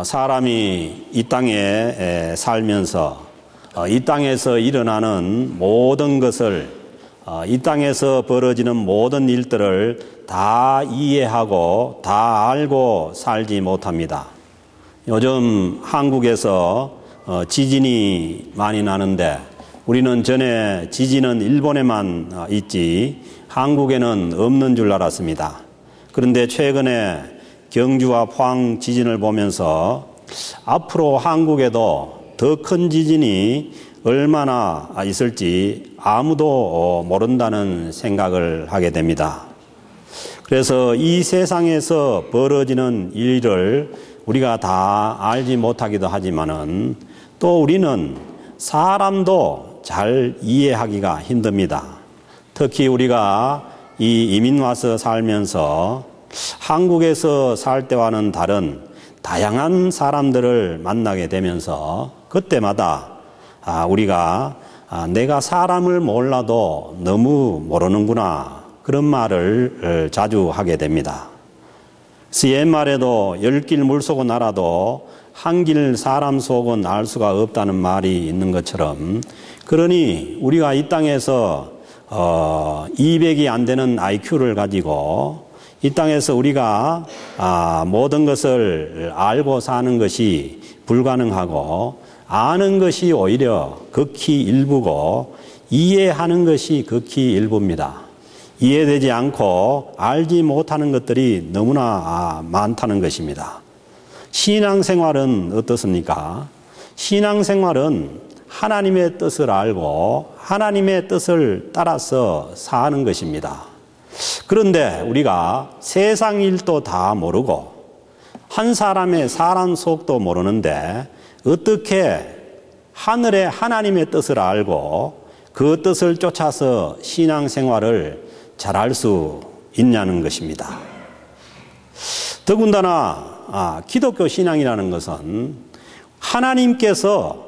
사람이 이 땅에 살면서 이 땅에서 일어나는 모든 것을, 이 땅에서 벌어지는 모든 일들을 다 이해하고 다 알고 살지 못합니다. 요즘 한국에서 지진이 많이 나는데 우리는 전에 지진은 일본에만 있지 한국에는 없는 줄 알았습니다. 그런데 최근에 경주와 포항 지진을 보면서 앞으로 한국에도 더 큰 지진이 얼마나 있을지 아무도 모른다는 생각을 하게 됩니다. 그래서 이 세상에서 벌어지는 일을 우리가 다 알지 못하기도 하지만은 또 우리는 사람도 잘 이해하기가 힘듭니다. 특히 우리가 이 이민 와서 살면서 한국에서 살 때와는 다른 다양한 사람들을 만나게 되면서 그때마다 우리가 내가 사람을 몰라도 너무 모르는구나 그런 말을 자주 하게 됩니다. 옛말에도 열길 물속은 알아도 한길 사람 속은 알 수가 없다는 말이 있는 것처럼 그러니 우리가 이 땅에서 200이 안 되는 IQ를 가지고 이 땅에서 우리가 모든 것을 알고 사는 것이 불가능하고 아는 것이 오히려 극히 일부고 이해하는 것이 극히 일부입니다. 이해되지 않고 알지 못하는 것들이 너무나 많다는 것입니다. 신앙생활은 어떻습니까? 신앙생활은 하나님의 뜻을 알고 하나님의 뜻을 따라서 사는 것입니다. 그런데 우리가 세상 일도 다 모르고 한 사람의 사람 속도 모르는데 어떻게 하늘의 하나님의 뜻을 알고 그 뜻을 쫓아서 신앙생활을 잘할 수 있냐는 것입니다. 더군다나 기독교 신앙이라는 것은 하나님께서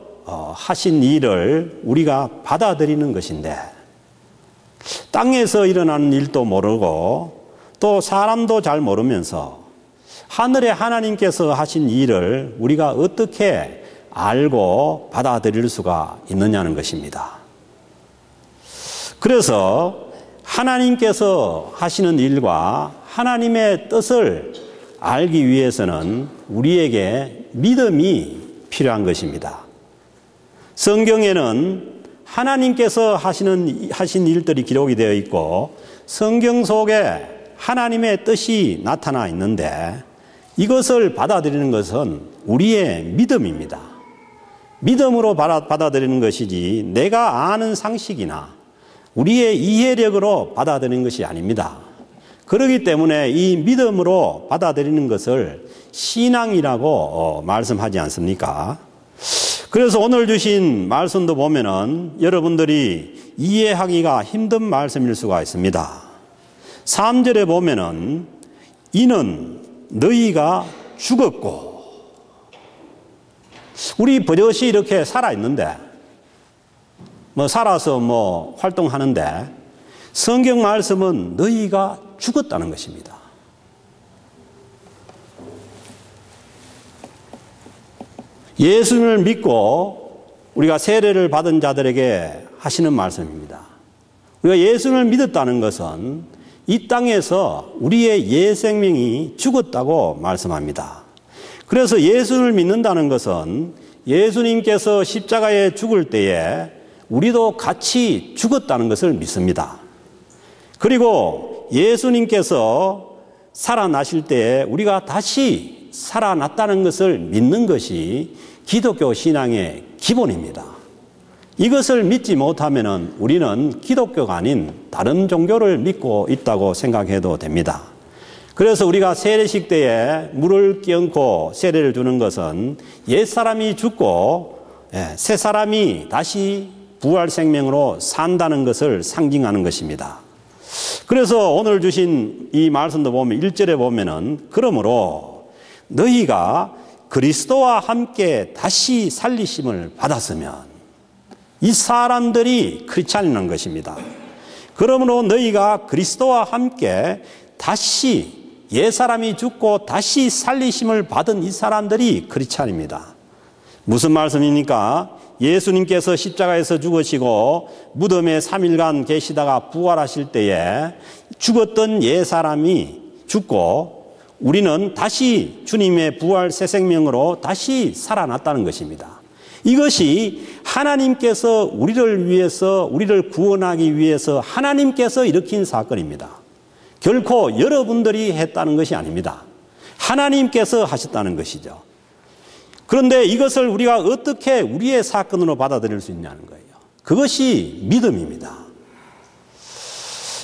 하신 일을 우리가 받아들이는 것인데 땅에서 일어나는 일도 모르고 또 사람도 잘 모르면서 하늘의 하나님께서 하신 일을 우리가 어떻게 알고 받아들일 수가 있느냐는 것입니다. 그래서 하나님께서 하시는 일과 하나님의 뜻을 알기 위해서는 우리에게 믿음이 필요한 것입니다. 성경에는 하나님께서 하신 일들이 기록이 되어 있고 성경 속에 하나님의 뜻이 나타나 있는데 이것을 받아들이는 것은 우리의 믿음입니다. 믿음으로 받아들이는 것이지 내가 아는 상식이나 우리의 이해력으로 받아들이는 것이 아닙니다. 그렇기 때문에 이 믿음으로 받아들이는 것을 신앙이라고 말씀하지 않습니까? 그래서 오늘 주신 말씀도 보면은 여러분들이 이해하기가 힘든 말씀일 수가 있습니다. 3절에 보면은 이는 너희가 죽었고 우리 버젓이 이렇게 살아있는데 살아서 활동하는데 성경 말씀은 너희가 죽었다는 것입니다. 예수를 믿고 우리가 세례를 받은 자들에게 하시는 말씀입니다. 우리가 예수를 믿었다는 것은 이 땅에서 우리의 옛 생명이 죽었다고 말씀합니다. 그래서 예수를 믿는다는 것은 예수님께서 십자가에 죽을 때에 우리도 같이 죽었다는 것을 믿습니다. 그리고 예수님께서 살아나실 때에 우리가 다시 살아났다는 것을 믿는 것이 기독교 신앙의 기본입니다. 이것을 믿지 못하면 우리는 기독교가 아닌 다른 종교를 믿고 있다고 생각해도 됩니다. 그래서 우리가 세례식 때에 물을 끼얹고 세례를 주는 것은 옛사람이 죽고 새 사람이 다시 부활 생명으로 산다는 것을 상징하는 것입니다. 그래서 오늘 주신 이 말씀도 보면 1절에 보면은 그러므로 너희가 그리스도와 함께 다시 살리심을 받았으면 이 사람들이 크리스찬이라는 것입니다. 그러므로 너희가 그리스도와 함께 다시 옛사람이 죽고 다시 살리심을 받은 이 사람들이 크리스찬입니다. 무슨 말씀입니까? 예수님께서 십자가에서 죽으시고 무덤에 3일간 계시다가 부활하실 때에 죽었던 옛사람이 죽고 우리는 다시 주님의 부활 새 생명으로 다시 살아났다는 것입니다. 이것이 하나님께서 우리를 위해서, 우리를 구원하기 위해서 하나님께서 일으킨 사건입니다. 결코 여러분들이 했다는 것이 아닙니다. 하나님께서 하셨다는 것이죠. 그런데 이것을 우리가 어떻게 우리의 사건으로 받아들일 수 있냐는 거예요. 그것이 믿음입니다.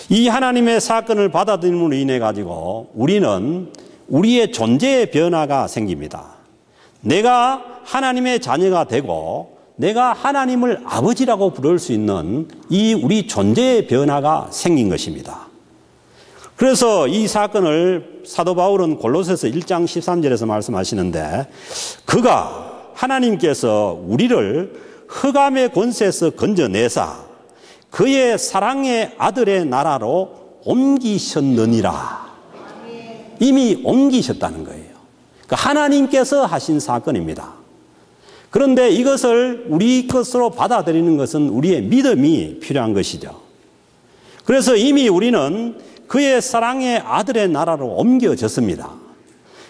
이 하나님의 사건을 받아들임으로 인해 가지고 우리는 우리의 존재의 변화가 생깁니다. 내가 하나님의 자녀가 되고 내가 하나님을 아버지라고 부를 수 있는 이 우리 존재의 변화가 생긴 것입니다. 그래서 이 사건을 사도 바울은 골로새서 1장 13절에서 말씀하시는데, 그가 하나님께서 우리를 흑암의 권세에서 건져내사 그의 사랑의 아들의 나라로 옮기셨느니라. 이미 옮기셨다는 거예요. 그러니까 하나님께서 하신 사건입니다. 그런데 이것을 우리 것으로 받아들이는 것은 우리의 믿음이 필요한 것이죠. 그래서 이미 우리는 그의 사랑의 아들의 나라로 옮겨졌습니다.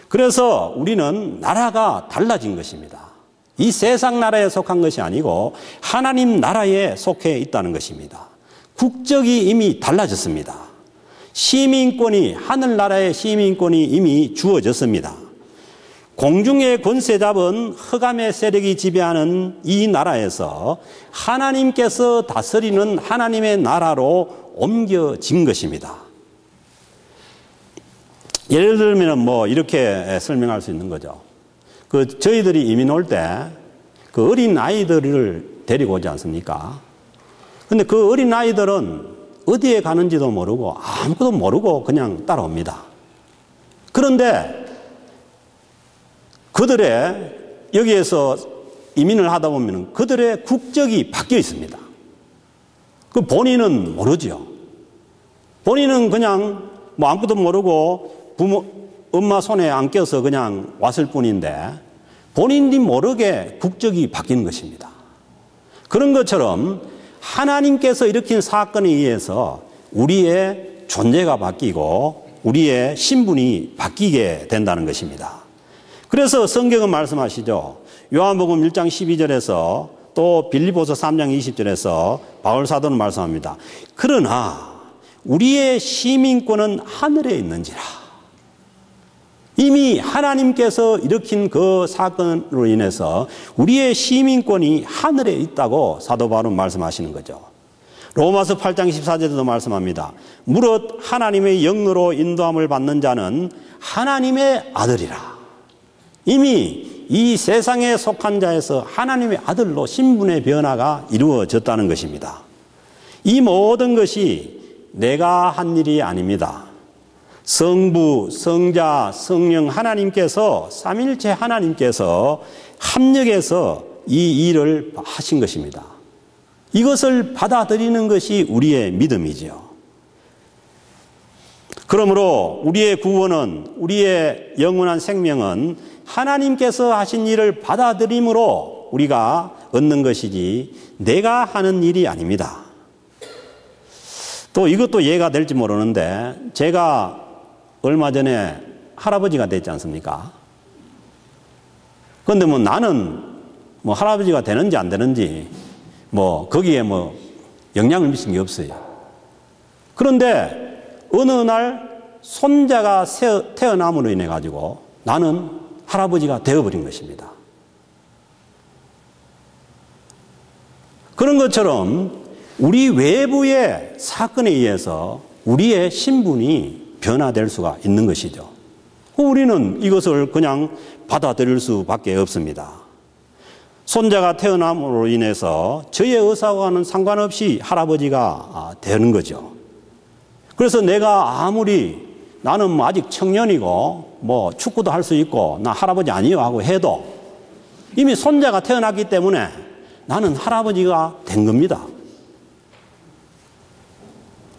그래서 우리는 나라가 달라진 것입니다. 이 세상 나라에 속한 것이 아니고 하나님 나라에 속해 있다는 것입니다. 국적이 이미 달라졌습니다. 시민권이, 하늘나라의 시민권이 이미 주어졌습니다. 공중의 권세 잡은 흑암의 세력이 지배하는 이 나라에서 하나님께서 다스리는 하나님의 나라로 옮겨진 것입니다. 예를 들면 이렇게 설명할 수 있는 거죠. 저희들이 이민 올 때 어린 아이들을 데리고 오지 않습니까? 근데 그 어린 아이들은 어디에 가는지도 모르고 아무것도 모르고 그냥 따라옵니다. 그런데 그들의 여기에서 이민을 하다 보면 그들의 국적이 바뀌어 있습니다. 그 본인은 모르죠. 본인은 그냥 아무것도 모르고 엄마 손에 안 껴서 그냥 왔을 뿐인데 본인이 모르게 국적이 바뀌는 것입니다. 그런 것처럼 하나님께서 일으킨 사건에 의해서 우리의 존재가 바뀌고 우리의 신분이 바뀌게 된다는 것입니다. 그래서 성경은 말씀하시죠. 요한복음 1장 12절에서 또 빌립보서 3장 20절에서 바울 사도는 말씀합니다. 그러나 우리의 시민권은 하늘에 있는지라. 이미 하나님께서 일으킨 그 사건으로 인해서 우리의 시민권이 하늘에 있다고 사도 바울은 말씀하시는 거죠. 로마서 8장 14절에도 말씀합니다. 무릇 하나님의 영으로 인도함을 받는 자는 하나님의 아들이라. 이미 이 세상에 속한 자에서 하나님의 아들로 신분의 변화가 이루어졌다는 것입니다. 이 모든 것이 내가 한 일이 아닙니다. 성부, 성자, 성령 하나님께서, 삼일체 하나님께서 합력해서 이 일을 하신 것입니다. 이것을 받아들이는 것이 우리의 믿음이지요. 그러므로 우리의 구원은, 우리의 영원한 생명은 하나님께서 하신 일을 받아들임으로 우리가 얻는 것이지 내가 하는 일이 아닙니다. 또 이것도 이해가 될지 모르는데 제가 얼마 전에 할아버지가 됐지 않습니까? 그런데 나는 할아버지가 되는지 안 되는지 거기에 영향을 미친 게 없어요. 그런데 어느 날 손자가 태어남으로 인해 가지고 나는 할아버지가 되어버린 것입니다. 그런 것처럼 우리 외부의 사건에 의해서 우리의 신분이 변화될 수가 있는 것이죠. 우리는 이것을 그냥 받아들일 수밖에 없습니다. 손자가 태어남으로 인해서 저의 의사와는 상관없이 할아버지가 되는 거죠. 그래서 내가 아무리 나는 아직 청년이고 축구도 할 수 있고 나 할아버지 아니요 하고 해도 이미 손자가 태어났기 때문에 나는 할아버지가 된 겁니다.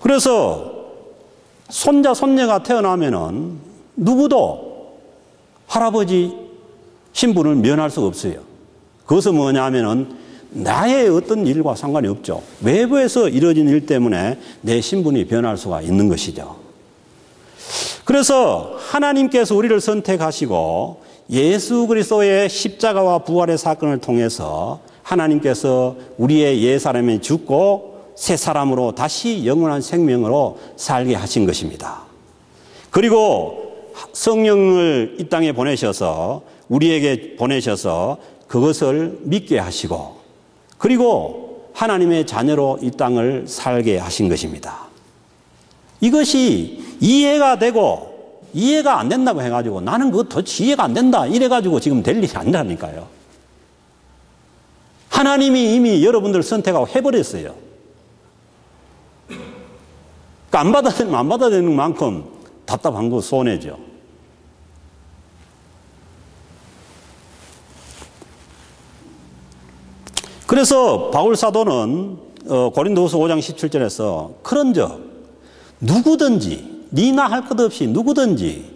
그래서 손자, 손녀가 태어나면은 누구도 할아버지 신분을 면할 수 없어요. 그것은 뭐냐 하면은 나의 어떤 일과 상관이 없죠. 외부에서 이루어진 일 때문에 내 신분이 변할 수가 있는 것이죠. 그래서 하나님께서 우리를 선택하시고 예수 그리스도의 십자가와 부활의 사건을 통해서 하나님께서 우리의 옛사람이 죽고 새 사람으로 다시 영원한 생명으로 살게 하신 것입니다. 그리고 성령을 이 땅에 보내셔서 우리에게 보내셔서 그것을 믿게 하시고 그리고 하나님의 자녀로 이 땅을 살게 하신 것입니다. 이것이 이해가 되고 이해가 안 된다고 해가지고 나는 그거 도대체 이해가 안 된다 이래가지고 지금 될 일이 아니라니까요. 하나님이 이미 여러분들 선택하고 해버렸어요. 그러니까 안 받아들이면 안 받아들이는 만큼 답답한 거 손해죠. 그래서 바울 사도는 고린도후서 5장 17절에서 그런즉 누구든지 니나 할 것 없이 누구든지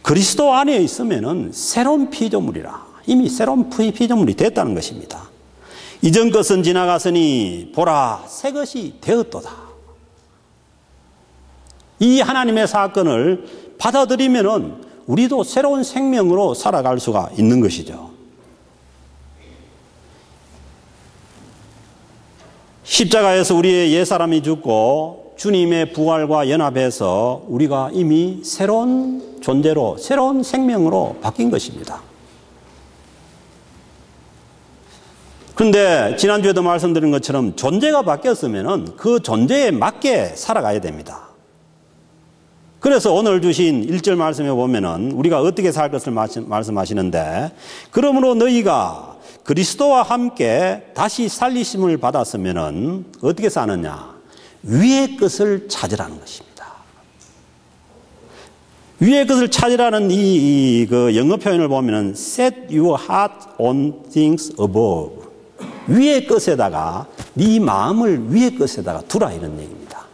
그리스도 안에 있으면은 새로운 피조물이라. 이미 새로운 피조물이 됐다는 것입니다. 이전 것은 지나갔으니 보라 새 것이 되었도다. 이 하나님의 사건을 받아들이면은 우리도 새로운 생명으로 살아갈 수가 있는 것이죠. 십자가에서 우리의 옛사람이 죽고 주님의 부활과 연합해서 우리가 이미 새로운 존재로 새로운 생명으로 바뀐 것입니다. 그런데 지난주에도 말씀드린 것처럼 존재가 바뀌었으면 그 존재에 맞게 살아가야 됩니다. 그래서 오늘 주신 1절 말씀에 보면은 우리가 어떻게 살 것을 말씀하시는데 그러므로 너희가 그리스도와 함께 다시 살리심을 받았으면은 어떻게 사느냐? 위의 것을 찾으라는 것입니다. 위의 것을 찾으라는 그 영어 표현을 보면은 set your heart on things above. 위의 것에다가 네 마음을 위의 것에다가 두라 이런 얘기입니다.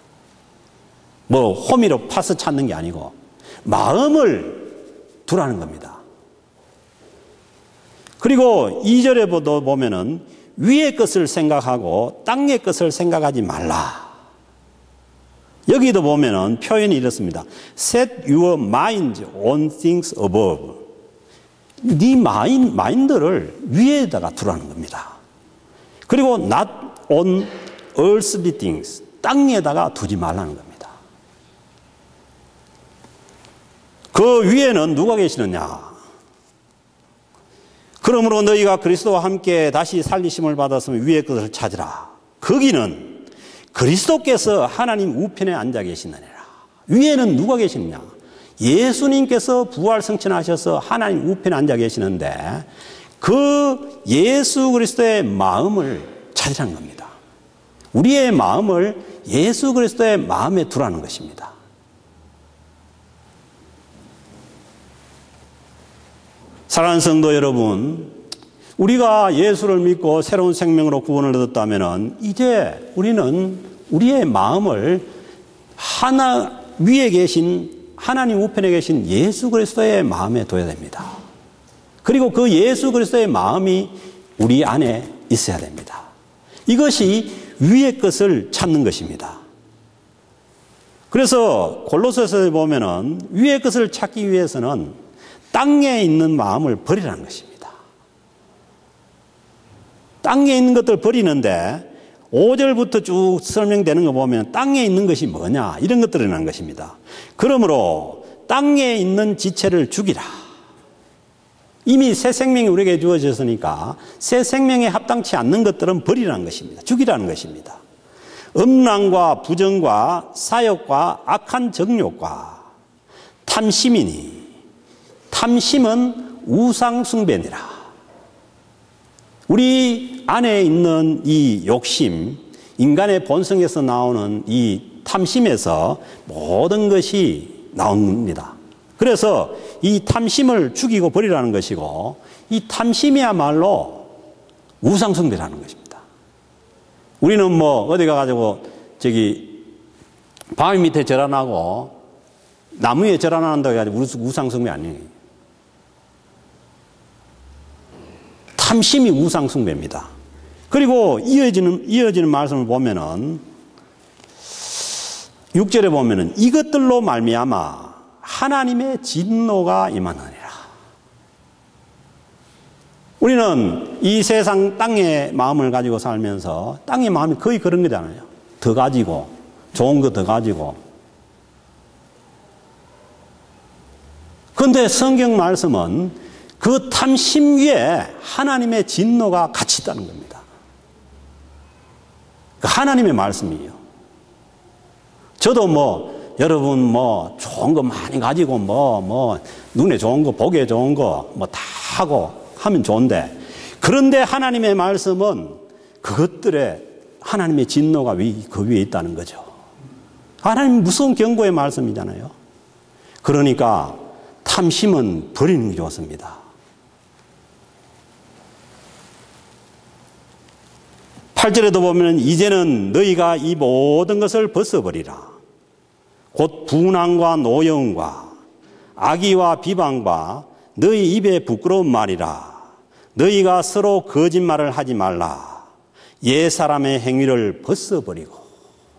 뭐 호미로 파스 찾는 게 아니고 마음을 두라는 겁니다. 그리고 2절에 보면은 위의 것을 생각하고 땅의 것을 생각하지 말라. 여기도 보면은 표현이 이렇습니다. Set your mind on things above. 네 마인드를 위에다가 두라는 겁니다. 그리고 not on earthly things. 땅에다가 두지 말라는 겁니다. 그 위에는 누가 계시느냐? 그러므로 너희가 그리스도와 함께 다시 살리심을 받았으면 위의 것을 찾으라. 거기는 그리스도께서 하나님 우편에 앉아 계시느니라. 위에는 누가 계시느냐? 예수님께서 부활 승천하셔서 하나님 우편에 앉아 계시는데 그 예수 그리스도의 마음을 찾으라는 겁니다. 우리의 마음을 예수 그리스도의 마음에 두라는 것입니다. 사랑하는 성도 여러분, 우리가 예수를 믿고 새로운 생명으로 구원을 얻었다면 이제 우리는 우리의 마음을 하나 위에 계신 하나님 우편에 계신 예수 그리스도의 마음에 둬야 됩니다. 그리고 그 예수 그리스도의 마음이 우리 안에 있어야 됩니다. 이것이 위의 것을 찾는 것입니다. 그래서 골로새서에 보면은 위의 것을 찾기 위해서는 땅에 있는 마음을 버리라는 것입니다. 땅에 있는 것들 버리는데 5절부터 쭉 설명되는 거 보면 땅에 있는 것이 뭐냐 이런 것들이라는 것입니다. 그러므로 땅에 있는 지체를 죽이라. 이미 새 생명이 우리에게 주어졌으니까 새 생명에 합당치 않는 것들은 버리라는 것입니다. 죽이라는 것입니다. 음란과 부정과 사욕과 악한 정욕과 탐심이니 탐심은 우상 숭배니라. 우리 안에 있는 이 욕심, 인간의 본성에서 나오는 이 탐심에서 모든 것이 나옵니다. 그래서 이 탐심을 죽이고 버리라는 것이고 이 탐심이야말로 우상 숭배라는 것입니다. 우리는 뭐 어디 가가지고 저기 바위 밑에 절하나고 나무에 절 하나 한다고 해가지고 우상숭배 아니에요. 탐심이 우상숭배입니다. 그리고 이어지는 말씀을 보면은 6절에 보면은 이것들로 말미암아 하나님의 진노가 임하느니라. 우리는 이 세상 땅의 마음을 가지고 살면서 땅의 마음이 거의 그런 거잖아요. 더 가지고 좋은 거 더 가지고. 그런데 성경 말씀은 그 탐심 위에 하나님의 진노가 같이 있다는 겁니다. 하나님의 말씀이에요. 저도 여러분 좋은 거 많이 가지고 눈에 좋은 거 보기에 좋은 거 다 하고 하면 좋은데, 그런데 하나님의 말씀은 그것들에 하나님의 진노가 그 위에 있다는 거죠. 하나님 무서운 경고의 말씀이잖아요. 그러니까 탐심은 버리는 게 좋습니다. 8절에도 보면 이제는 너희가 이 모든 것을 벗어버리라. 곧 분항과 노여움과 악의와 비방과 너희 입에 부끄러운 말이라. 너희가 서로 거짓말을 하지 말라. 옛사람의 행위를 벗어버리고.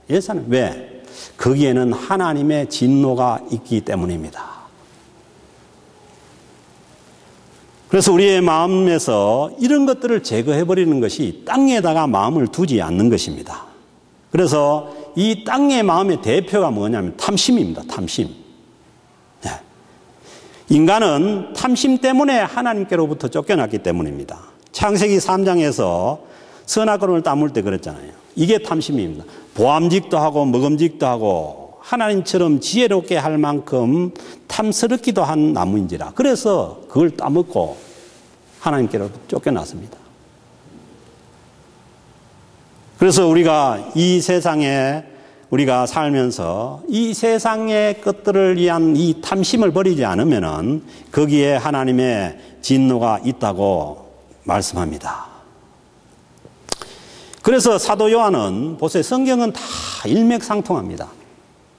옛사람 왜? 거기에는 하나님의 진노가 있기 때문입니다. 그래서 우리의 마음에서 이런 것들을 제거해버리는 것이 땅에다가 마음을 두지 않는 것입니다. 그래서 이 땅의 마음의 대표가 뭐냐면 탐심입니다. 탐심. 네. 인간은 탐심 때문에 하나님께로부터 쫓겨났기 때문입니다. 창세기 3장에서 선악과를 따물 때 그랬잖아요. 이게 탐심입니다. 보암직도 하고 먹음직도 하고 하나님처럼 지혜롭게 할 만큼 탐스럽기도 한 나무인지라. 그래서 그걸 따먹고 하나님께로부터 쫓겨났습니다. 그래서 우리가 이 세상에 우리가 살면서 이 세상의 것들을 위한 이 탐심을 버리지 않으면은 거기에 하나님의 진노가 있다고 말씀합니다. 그래서 사도 요한은 보세요. 성경은 다 일맥상통합니다.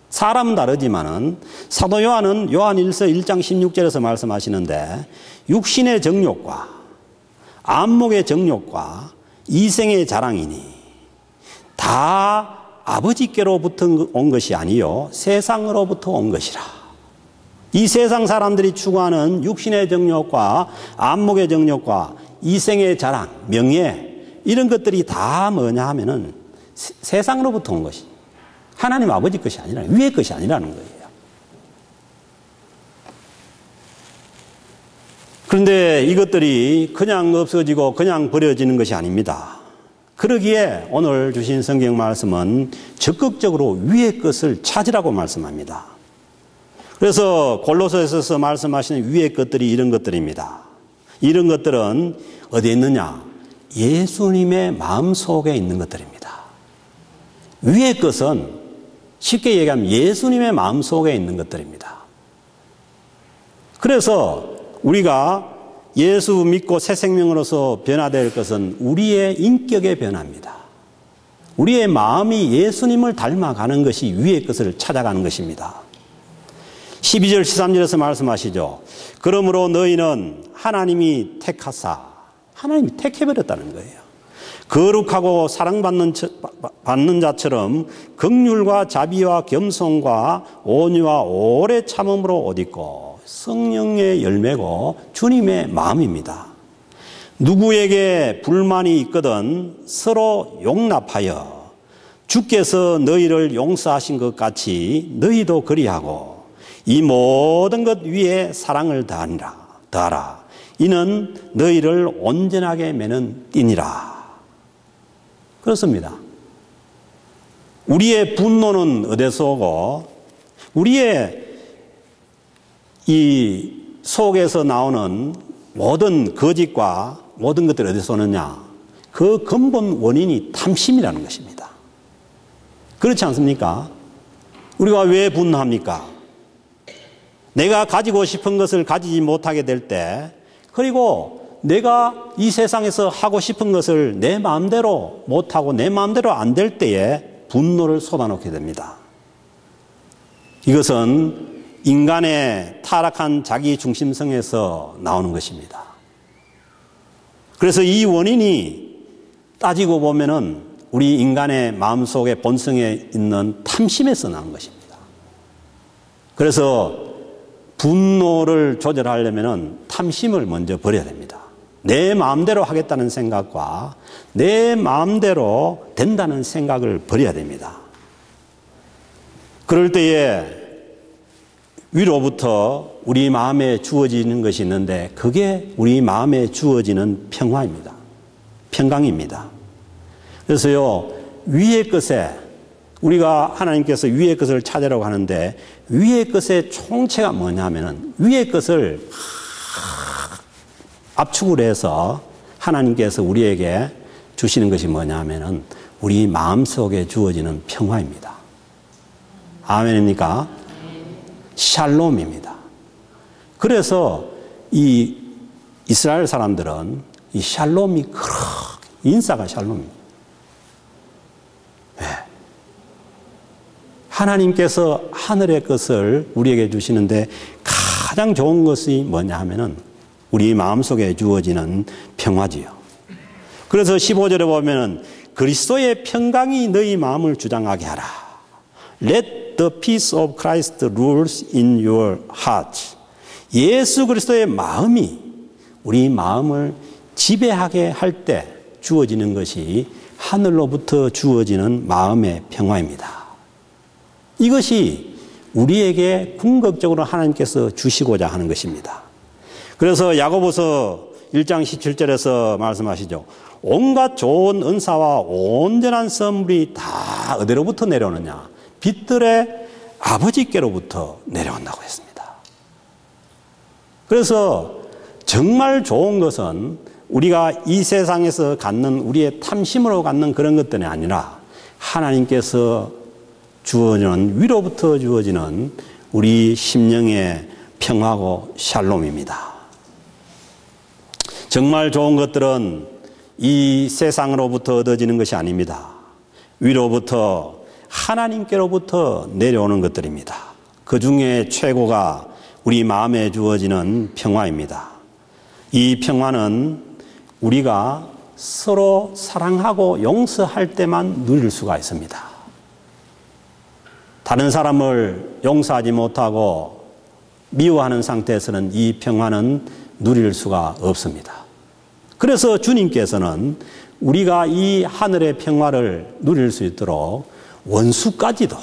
사람은 다르지만은 사도 요한은 요한일서 1장 16절에서 말씀하시는데 육신의 정욕과 안목의 정욕과 이생의 자랑이니 다 아버지께로부터 온 것이 아니요 세상으로부터 온 것이라. 이 세상 사람들이 추구하는 육신의 정욕과 안목의 정욕과 이생의 자랑, 명예 이런 것들이 다 뭐냐 하면은 세상으로부터 온 것이 하나님 아버지 것이 아니라 위의 것이 아니라는 거예요. 그런데 이것들이 그냥 없어지고 그냥 버려지는 것이 아닙니다. 그러기에 오늘 주신 성경 말씀은 적극적으로 위의 것을 찾으라고 말씀합니다. 그래서 골로새서에서 말씀하시는 위의 것들이 이런 것들입니다. 이런 것들은 어디에 있느냐? 예수님의 마음속에 있는 것들입니다. 위의 것은 쉽게 얘기하면 예수님의 마음속에 있는 것들입니다. 그래서 우리가 예수 믿고 새 생명으로서 변화될 것은 우리의 인격의 변화입니다. 우리의 마음이 예수님을 닮아가는 것이 위의 것을 찾아가는 것입니다. 12절 13절에서 말씀하시죠. 그러므로 너희는 하나님이 택하사 하나님이 택해버렸다는 거예요. 거룩하고 사랑받는 자처럼 긍휼과 자비와 겸손과 온유와 오래 참음으로 옷 입고 성령의 열매고 주님의 마음입니다. 누구에게 불만이 있거든 서로 용납하여 주께서 너희를 용서하신 것 같이 너희도 그리하고 이 모든 것 위에 사랑을 더하라. 이는 너희를 온전하게 매는 띠니라. 그렇습니다. 우리의 분노는 어디서 오고 우리의 이 속에서 나오는 모든 거짓과 모든 것들이 어디서 오느냐? 그 근본 원인이 탐심이라는 것입니다. 그렇지 않습니까? 우리가 왜 분노합니까? 내가 가지고 싶은 것을 가지지 못하게 될 때, 그리고 내가 이 세상에서 하고 싶은 것을 내 마음대로 못하고 내 마음대로 안 될 때에 분노를 쏟아놓게 됩니다. 이것은 인간의 타락한 자기 중심성에서 나오는 것입니다. 그래서 이 원인이 따지고 보면은 우리 인간의 마음속에 본성에 있는 탐심에서 나온 것입니다. 그래서 분노를 조절하려면은 탐심을 먼저 버려야 됩니다. 내 마음대로 하겠다는 생각과 내 마음대로 된다는 생각을 버려야 됩니다. 그럴 때에 위로부터 우리 마음에 주어지는 것이 있는데 그게 우리 마음에 주어지는 평화입니다. 평강입니다. 그래서요, 위의 것에 우리가 하나님께서 위의 것을 찾으라고 하는데 위의 것의 총체가 뭐냐면은 위의 것을 압축을 해서 하나님께서 우리에게 주시는 것이 뭐냐면은 우리 마음속에 주어지는 평화입니다. 아멘입니까? 샬롬입니다. 그래서 이 이스라엘 사람들은 이 샬롬이 인사가 샬롬입니다. 네. 하나님께서 하늘의 것을 우리에게 주시는데 가장 좋은 것이 뭐냐 하면은 우리 마음속에 주어지는 평화지요. 그래서 15절에 보면은 그리스도의 평강이 너희 마음을 주장하게 하라. Let the peace of Christ rules in your heart. 예수 그리스도의 마음이 우리 마음을 지배하게 할 때 주어지는 것이 하늘로부터 주어지는 마음의 평화입니다. 이것이 우리에게 궁극적으로 하나님께서 주시고자 하는 것입니다. 그래서 야고보서 1장 17절에서 말씀하시죠. 온갖 좋은 은사와 온전한 선물이 다 어디로부터 내려오느냐? 빛들의 아버지께로부터 내려온다고 했습니다. 그래서 정말 좋은 것은 우리가 이 세상에서 갖는 우리의 탐심으로 갖는 그런 것들이 아니라 하나님께서 주어지는 위로부터 주어지는 우리 심령의 평화고 샬롬입니다. 정말 좋은 것들은 이 세상으로부터 얻어지는 것이 아닙니다. 위로부터 하나님께로부터 내려오는 것들입니다. 그 중에 최고가 우리 마음에 주어지는 평화입니다. 이 평화는 우리가 서로 사랑하고 용서할 때만 누릴 수가 있습니다. 다른 사람을 용서하지 못하고 미워하는 상태에서는 이 평화는 누릴 수가 없습니다. 그래서 주님께서는 우리가 이 하늘의 평화를 누릴 수 있도록 원수까지도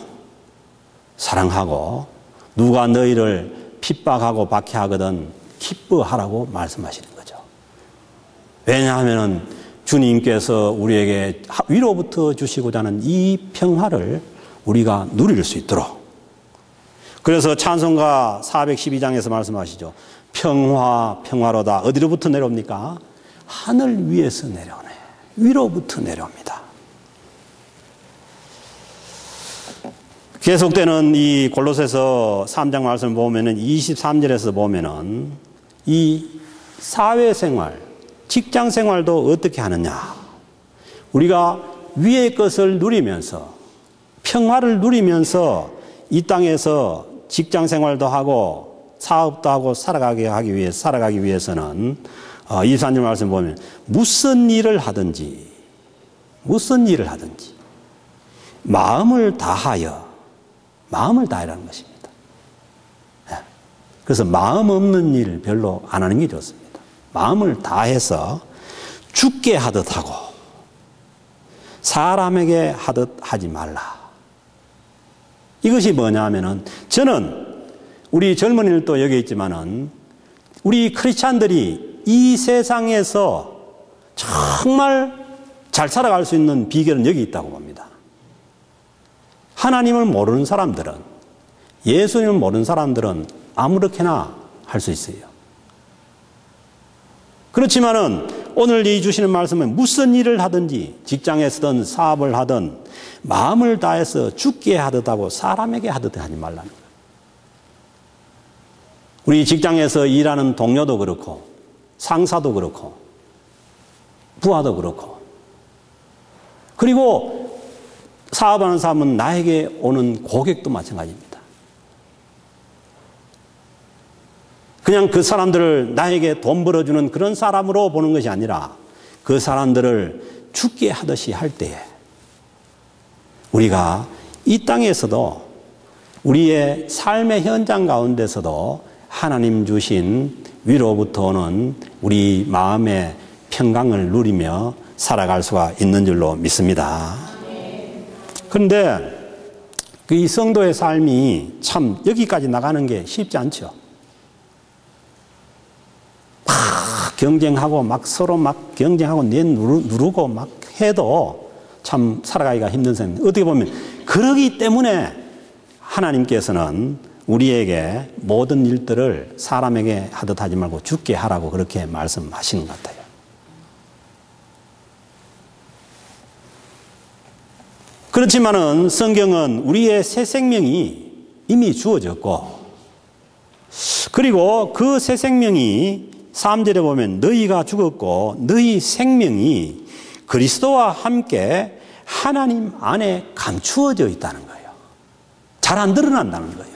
사랑하고 누가 너희를 핍박하고 박해하거든 기뻐하라고 말씀하시는 거죠. 왜냐하면 주님께서 우리에게 위로부터 주시고자 하는 이 평화를 우리가 누릴 수 있도록. 그래서 찬송가 412장에서 말씀하시죠. 평화 평화로다. 어디로부터 내려옵니까? 하늘 위에서 내려오네. 위로부터 내려옵니다. 계속되는 이 골로새서 3장 말씀을 보면은 23절에서 보면은 이 사회생활, 직장생활도 어떻게 하느냐. 우리가 위의 것을 누리면서 평화를 누리면서 이 땅에서 직장생활도 하고 사업도 하고 살아가기 위해서는 23절 말씀 보면 무슨 일을 하든지 마음을 다하라는 것입니다. 그래서 마음 없는 일 별로 안 하는 게 좋습니다. 마음을 다해서 죽게 하듯 하고 사람에게 하듯 하지 말라. 이것이 뭐냐 하면은 저는 우리 젊은이들도 여기 있지만은 우리 크리스찬들이 이 세상에서 정말 잘 살아갈 수 있는 비결은 여기 있다고 봅니다. 하나님을 모르는 사람들은, 예수님을 모르는 사람들은 아무렇게나 할 수 있어요. 그렇지만은 오늘 이 주시는 말씀은 무슨 일을 하든지 직장에서든 사업을 하든 마음을 다해서 죽게 하듯 하고 사람에게 하듯 하지 말라는 거예요. 우리 직장에서 일하는 동료도 그렇고 상사도 그렇고 부하도 그렇고 그리고 사업하는 사람은 나에게 오는 고객도 마찬가지입니다. 그냥 그 사람들을 나에게 돈 벌어주는 그런 사람으로 보는 것이 아니라 그 사람들을 죽게 하듯이 할 때에 우리가 이 땅에서도 우리의 삶의 현장 가운데서도 하나님 주신 위로부터 오는 우리 마음의 평강을 누리며 살아갈 수가 있는 줄로 믿습니다. 그런데 이 성도의 삶이 참 여기까지 나가는 게 쉽지 않죠. 막 경쟁하고 막 서로 막 경쟁하고 누르고 막 해도 참 살아가기가 힘든 셈입니다. 어떻게 보면 그러기 때문에 하나님께서는 우리에게 모든 일들을 사람에게 하듯 하지 말고 죽게 하라고 그렇게 말씀하시는 것 같아요. 그렇지만은 성경은 우리의 새 생명이 이미 주어졌고, 그리고 그 새 생명이 3절에 보면 너희가 죽었고 너희 생명이 그리스도와 함께 하나님 안에 감추어져 있다는 거예요. 잘 안 드러난다는 거예요.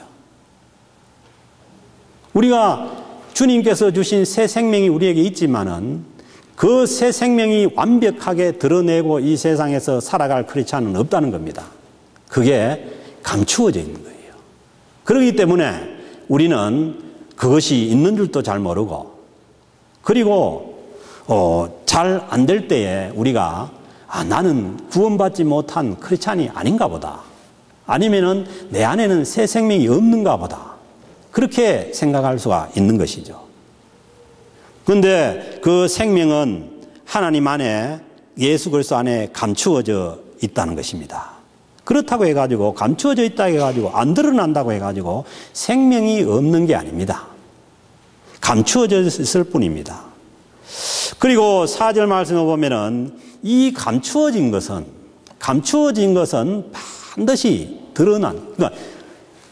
우리가 주님께서 주신 새 생명이 우리에게 있지만은 그 새 생명이 완벽하게 드러내고 이 세상에서 살아갈 크리스찬은 없다는 겁니다. 그게 감추어져 있는 거예요. 그렇기 때문에 우리는 그것이 있는 줄도 잘 모르고, 그리고 잘 안 될 때에 우리가 나는 구원받지 못한 크리스찬이 아닌가 보다, 아니면은 내 안에는 새 생명이 없는가 보다, 그렇게 생각할 수가 있는 것이죠. 그런데 그 생명은 하나님 안에, 예수 그리스도 안에 감추어져 있다는 것입니다. 그렇다고 해가지고 감추어져 있다고 해가지고 안 드러난다고 해가지고 생명이 없는 게 아닙니다. 감추어져 있을 뿐입니다. 그리고 4절 말씀을 보면은 이 감추어진 것은 반드시 드러난, 그러니까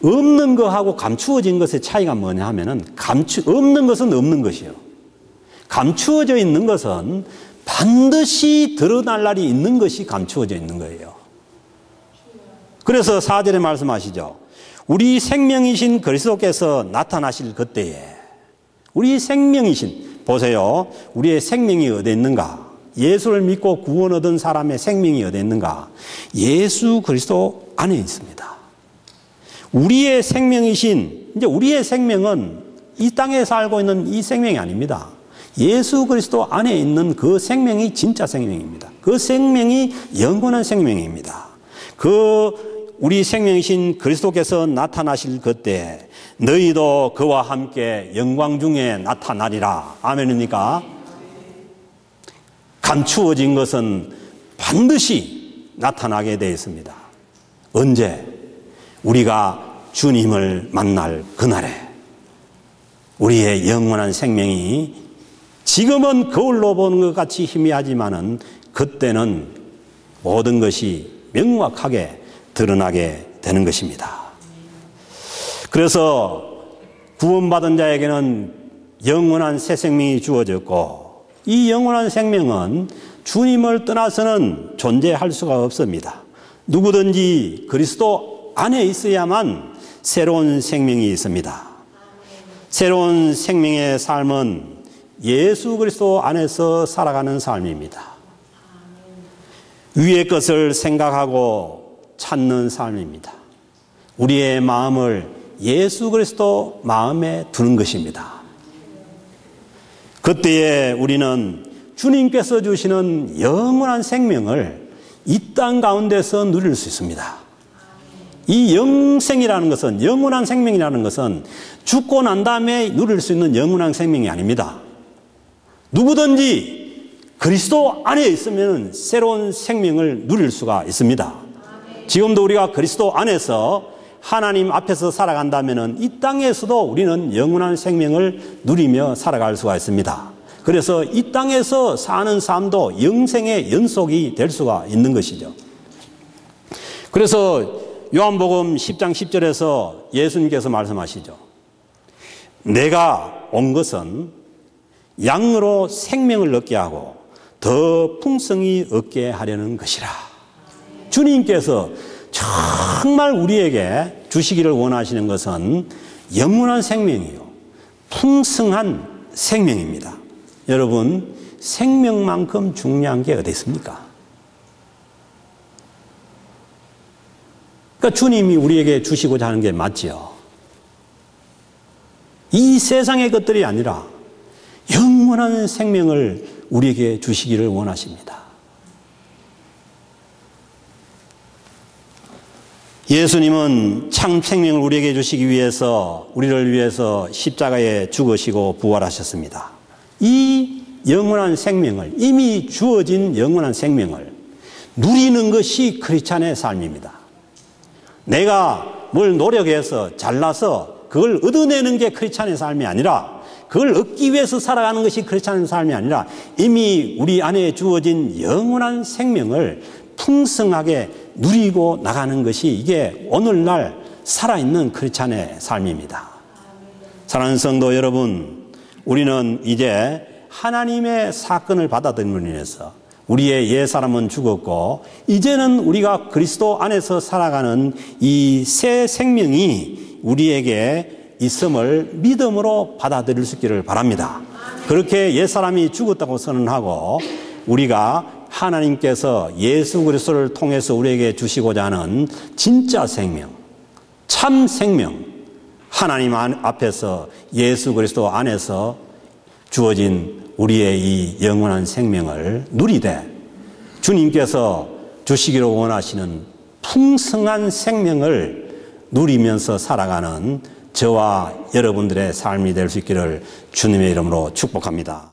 없는 것하고 감추어진 것의 차이가 뭐냐 하면은 없는 것은 없는 것이요, 감추어져 있는 것은 반드시 드러날 날이 있는 것이 감추어져 있는 거예요. 그래서 4절에 말씀하시죠. 우리 생명이신 그리스도께서 나타나실 그때에, 우리 생명이신, 보세요. 우리의 생명이 어디 있는가? 예수를 믿고 구원 얻은 사람의 생명이 어디 있는가? 예수 그리스도 안에 있습니다. 우리의 생명이신, 이제 우리의 생명은 이 땅에 살고 있는 이 생명이 아닙니다. 예수 그리스도 안에 있는 그 생명이 진짜 생명입니다. 그 생명이 영원한 생명입니다. 우리 생명이신 그리스도께서 나타나실 그때 너희도 그와 함께 영광 중에 나타나리라. 아멘입니까? 감추어진 것은 반드시 나타나게 되어 있습니다. 언제? 우리가 주님을 만날 그날에 우리의 영원한 생명이, 지금은 거울로 보는 것 같이 희미하지만은 그때는 모든 것이 명확하게 드러나게 되는 것입니다. 그래서 구원받은 자에게는 영원한 새 생명이 주어졌고, 이 영원한 생명은 주님을 떠나서는 존재할 수가 없습니다. 누구든지 그리스도 안에 있어야만 새로운 생명이 있습니다. 새로운 생명의 삶은 예수 그리스도 안에서 살아가는 삶입니다. 위의 것을 생각하고 찾는 삶입니다. 우리의 마음을 예수 그리스도 마음에 두는 것입니다. 그때에 우리는 주님께서 주시는 영원한 생명을 이 땅 가운데서 누릴 수 있습니다. 이 영생이라는 것은, 영원한 생명이라는 것은 죽고 난 다음에 누릴 수 있는 영원한 생명이 아닙니다. 누구든지 그리스도 안에 있으면 새로운 생명을 누릴 수가 있습니다. 지금도 우리가 그리스도 안에서 하나님 앞에서 살아간다면 이 땅에서도 우리는 영원한 생명을 누리며 살아갈 수가 있습니다. 그래서 이 땅에서 사는 삶도 영생의 연속이 될 수가 있는 것이죠. 그래서 요한복음 10장 10절에서 예수님께서 말씀하시죠. 내가 온 것은 양으로 생명을 얻게 하고 더 풍성히 얻게 하려는 것이라. 주님께서 정말 우리에게 주시기를 원하시는 것은 영원한 생명이요, 풍성한 생명입니다. 여러분, 생명만큼 중요한 게 어디 있습니까? 그러니까 주님이 우리에게 주시고자 하는 게 맞지요. 이 세상의 것들이 아니라 영원한 생명을 우리에게 주시기를 원하십니다. 예수님은 참 생명을 우리에게 주시기 위해서, 우리를 위해서 십자가에 죽으시고 부활하셨습니다. 이 영원한 생명을, 이미 주어진 영원한 생명을 누리는 것이 크리스찬의 삶입니다. 내가 뭘 노력해서 잘나서 그걸 얻어내는 게 크리스찬의 삶이 아니라, 그걸 얻기 위해서 살아가는 것이 크리스찬의 삶이 아니라, 이미 우리 안에 주어진 영원한 생명을 풍성하게 누리고 나가는 것이, 이게 오늘날 살아있는 크리스찬의 삶입니다. 사랑하는 성도 여러분, 우리는 이제 하나님의 사건을 받아들임으로 인해서 우리의 옛사람은 죽었고, 이제는 우리가 그리스도 안에서 살아가는 이 새 생명이 우리에게 있음을 믿음으로 받아들일 수 있기를 바랍니다. 그렇게 옛사람이 죽었다고 선언하고, 우리가 하나님께서 예수 그리스도를 통해서 우리에게 주시고자 하는 진짜 생명, 참 생명, 하나님 앞에서 예수 그리스도 안에서 주어진 우리의 이 영원한 생명을 누리되, 주님께서 주시기로 원하시는 풍성한 생명을 누리면서 살아가는 저와 여러분들의 삶이 될 수 있기를 주님의 이름으로 축복합니다.